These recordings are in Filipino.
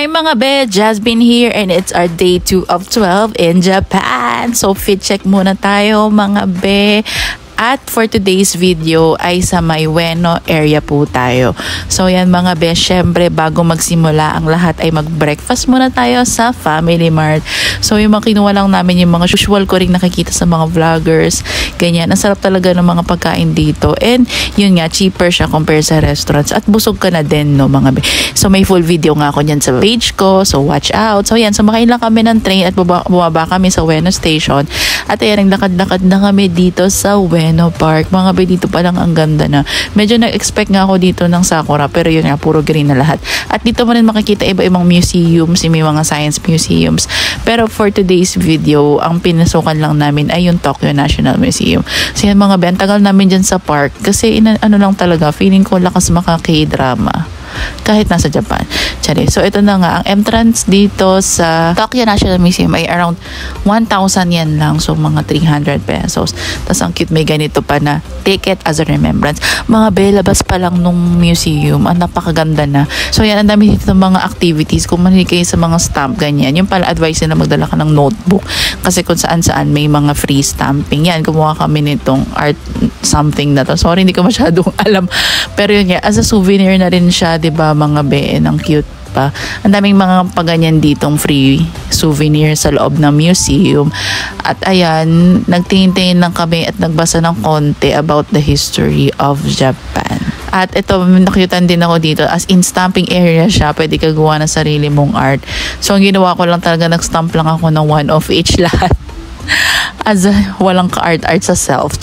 Hi mga be, Jasmine here and it's our day 2 of 12 in Japan. So fit check muna tayo mga be. At for today's video ay sa may Ueno area po tayo. So yan mga be, syempre bago magsimula ang lahat ay mag-breakfast muna tayo sa Family Mart. So yung mga kinuha lang namin yung mga usual ko rin nakikita sa mga vloggers. Ganyan, ang sarap talaga ng mga pagkain dito. And yun nga, cheaper siya compare sa restaurants. At busog ka na din no mga be. So may full video nga ako dyan sa page ko. So watch out. So yan, sumakay lang kami ng train at bumaba kami sa Ueno Station. At ayan, naglakad-lakad na kami dito sa Ueno Park. Mga be, dito pa lang ang ganda na. Medyo nag-expect nga ako dito ng sakura pero yun nga, puro green na lahat. At dito mo rin makikita iba-ibang museums, may mga science museums. Pero for today's video, ang pinasukan lang namin ay yung Tokyo National Museum. So yan mga be, ang tagal namin dyan sa park kasi ano lang talaga, feeling ko lakas maka-K-drama kahit nasa Japan. Tsari. So ito na nga, ang entrance dito sa Tokyo National Museum ay around 1,000 yan lang. So mga 300 pesos. Tapos ang cute, may ganito pa na ticket as a remembrance. Mga be, labas pa lang nung museum. Ang napakaganda na. So yan, ang dami dito mga activities. Kung mahilig kayo sa mga stamp, ganyan. Yung pala advice na magdala ka ng notebook. Kasi kung saan-saan may mga free stamping. Yan, gumawa kami nitong art something na to. Sorry, hindi ko masyadong alam. Pero yun nga, as a souvenir na rin siya, diba mga be, ang cute pa. Ang daming mga paganyan ditong free souvenir sa loob ng museum. At ayan, nagtingin-tingin lang kami at nagbasa ng konti about the history of Japan. At ito, nakyutan din ako dito. As in, stamping area siya. Pwede ka gawa ng sarili mong art. So, ang ginawa ko lang talaga, nag-stamp lang ako ng one of each lahat. As walang ka-art-art sa self.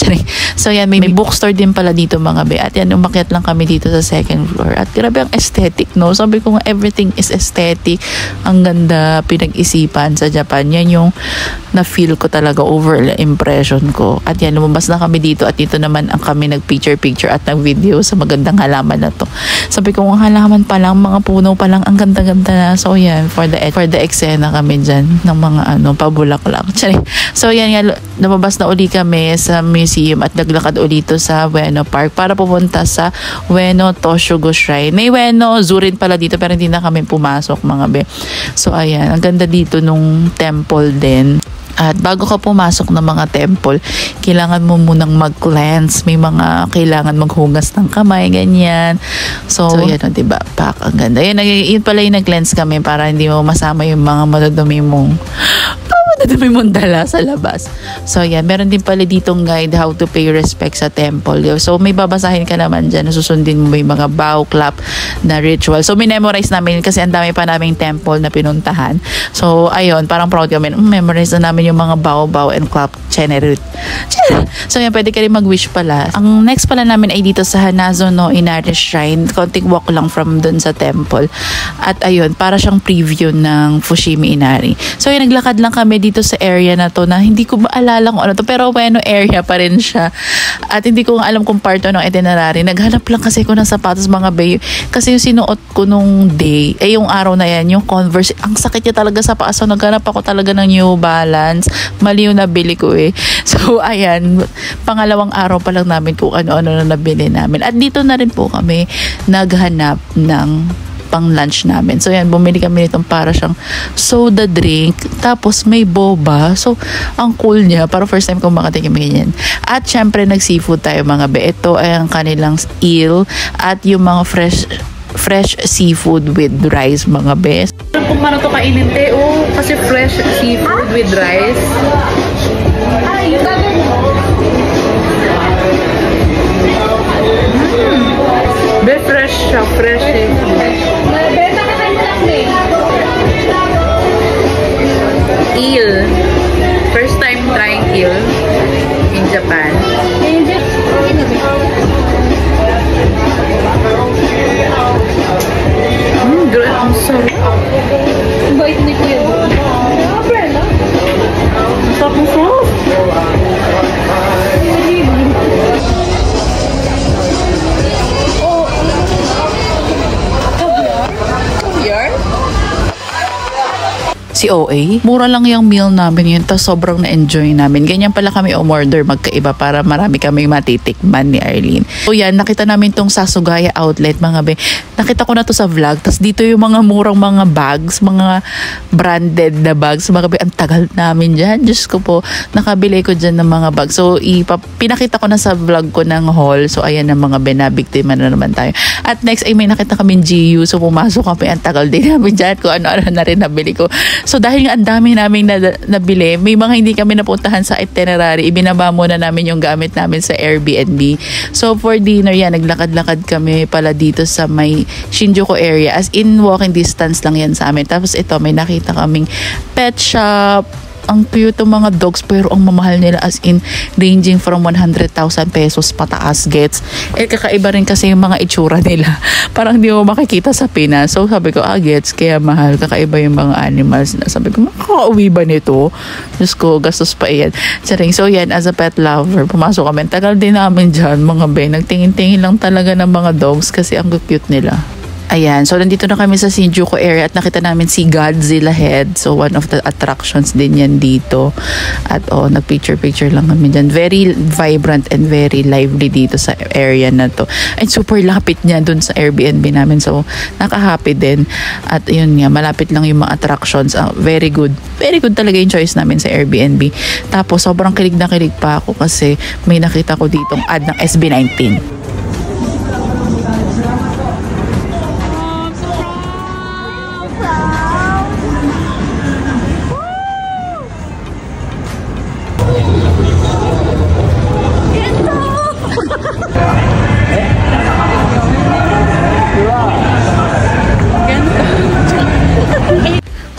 So yan, may bookstore din pala dito mga be. At yan, umakyat lang kami dito sa second floor. At grabe ang aesthetic, no? Sabi ko nga, everything is aesthetic. Ang ganda, pinag-isipan sa Japan. Yan yung na-feel ko talaga, overall impression ko. At yan, lumabas na kami dito. At dito naman ang kami nag-picture-picture at nag-video sa magandang halaman na to. Sabi ko, ang halaman pa lang, mga puno pa lang, ang ganda-ganda na. So yan, for the eksena kami dyan ng mga pabulaklak. So yan nga, lumabas na uli kami sa museum at naglakad ulito sa Ueno Park para pumunta sa Ueno Toshugo Shrine. May Ueno Zoo rin pala dito pero hindi na kami pumasok mga be. So ayan, ang ganda dito nung temple din. At bago ka pumasok ng mga temple, kailangan mo munang mag-cleanse. May mga kailangan maghugas ng kamay, ganyan. So yan o, diba? Pak, ang ganda. Yun pala yung nag-cleanse kami para hindi mo masama yung mga madudumi mong dala sa labas. So yan, meron din pala ditong guide how to pay respect sa temple. So may babasahin ka naman dyan, susundin mo may mga bow, clap na ritual. So minemorize namin kasi ang dami pa naming temple na pinuntahan. So ayun, parang proud kami. Memorize na namin yung mga bow, and clap. So yan, pwede ka rin mag-wish pala. Ang next pala namin ay dito sa Hanazo no Inari Shrine. Konting walk lang from dun sa temple. At ayun, para siyang preview ng Fushimi Inari. So yun, naglakad lang kami dito sa area na to na hindi ko maalala kung ano to, pero Ueno area pa rin siya. At hindi ko alam kung part ng itinerary. Naghanap lang kasi ko ng sapatos mga bay. Kasi yung sinuot ko nung day, yung araw na yan, yung Converse, ang sakit niya talaga sa paa. So naghanap ako talaga ng New Balance. Mali yung nabili ko eh. So ayan, pangalawang araw pa lang namin kung ano-ano na nabili namin. At dito na rin po kami naghanap ng pang lunch namin. So yan, bumili kami nitong para siyang soda drink, tapos may boba. So ang cool niya, para first time kong makatikim ganyan. At syempre nag-seafood tayo mga be. Ito ay ang kanilang eel at yung mga fresh seafood with rice mga be. Kung paano to kainin kasi fresh seafood with rice. Very fresh siya, fresh seafood. Eel. First time trying eel in Japan. Grabe, ang sarap. Ang bait ni Kuya. Ang sarap ng sauce. si OA. Mura lang yung meal namin yun, tapos sobrang na-enjoy namin. Ganyan pala kami umorder magkaiba para marami kami matitikman ni Arlene. So yan, nakita namin tong Sasugaya outlet mga be. Nakita ko na to sa vlog, tapos dito yung mga murang mga bags, mga branded na bags. Mga be, ang tagal namin dyan. Diyos ko po, nakabili ko dyan ng mga bags. So pinakita ko na sa vlog ko ng haul. So ayan ang mga be, nabiktima na naman tayo. At next ay may nakita kami GU. So pumasok kami, ang tagal din namin dyan kung ano-ano na rin nabili ko. So dahil nga ang dami namin nabili, may mga hindi kami napuntahan sa itinerary, ibinaba muna namin yung gamit namin sa Airbnb. So for dinner yan, naglakad-lakad kami pala dito sa may Shinjuku area. As in walking distance lang yan sa amin. Tapos ito, may nakita kaming pet shop. Ang cute ng mga dogs pero ang mamahal nila, as in ranging from 100,000 pesos pataas gets. Kakaiba rin kasi yung mga itsura nila. Parang hindi mo makikita sa Pinas. So sabi ko, gets, kaya mahal. Kakaiba yung mga animals na. Sabi ko, makakauwi ba nito? Diyos ko, gastos pa yan. Charing. So yan, as a pet lover, pumasok kami. Tagal din namin dyan, mga be. Nagtingin-tingin lang talaga ng mga dogs kasi ang cute nila. Ayan, so nandito na kami sa Shinjuku area at nakita namin si Godzilla Head. So one of the attractions din yan dito. At nag-picture-picture lang kami dyan. Very vibrant and very lively dito sa area na to. And super lapit niya dun sa Airbnb namin. So naka-happy din. At yun nga, malapit lang yung mga attractions. Very good. Very good talaga yung choice namin sa Airbnb. Tapos sobrang kilig na kilig pa ako kasi may nakita ko ditong ad ng SB19.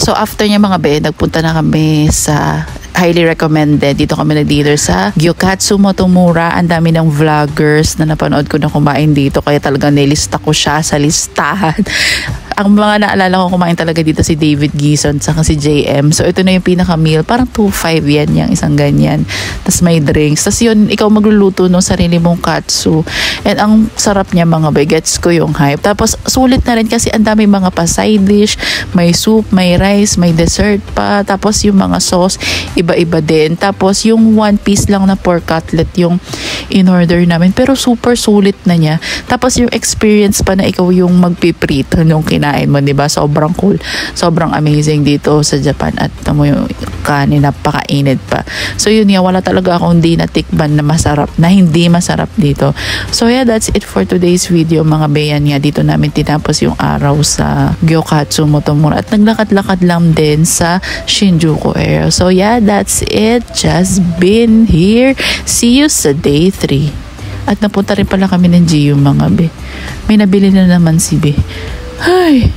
So after niya mga be, nagpunta na kami sa highly recommended. Dito kami nag-dinner sa Gyokatsu Motomura. Ang dami ng vloggers na napanood ko na kumain dito. Kaya talagang nilista ko siya sa listahan. Ang mga naalala ko kumain talaga dito si David Gison saka si JM. So ito na yung pinaka-meal. Parang 2.5 yan yung isang ganyan. Tapos may drinks. Tapos yun, ikaw magluluto ng sarili mong katsu. And ang sarap niya mga be. Gets ko yung hype. Tapos sulit na rin kasi ang dami mga pa side dish. May soup, may rice, may dessert pa. Tapos yung mga sauce, iba-iba din. Tapos yung one piece lang na pork cutlet yung in-order namin. Pero super sulit na niya. Tapos yung experience pa na ikaw yung magpiprito nung kinain mo, diba? Sobrang cool. Sobrang amazing dito sa Japan. At tamo yung kanin, napakainit pa. So yun nga, wala talaga akong hindi natikban na masarap, na hindi masarap dito. So yeah, that's it for today's video mga beyan nga. Dito namin tinapos yung araw sa Gyokatsu Motomura. At naglakad-lakad lang din sa Shinjuku area. So yeah, that's it. Just been here. See you sa day 3. At napunta rin pala kami ng GU mga be. May nabili na naman si be. Ay,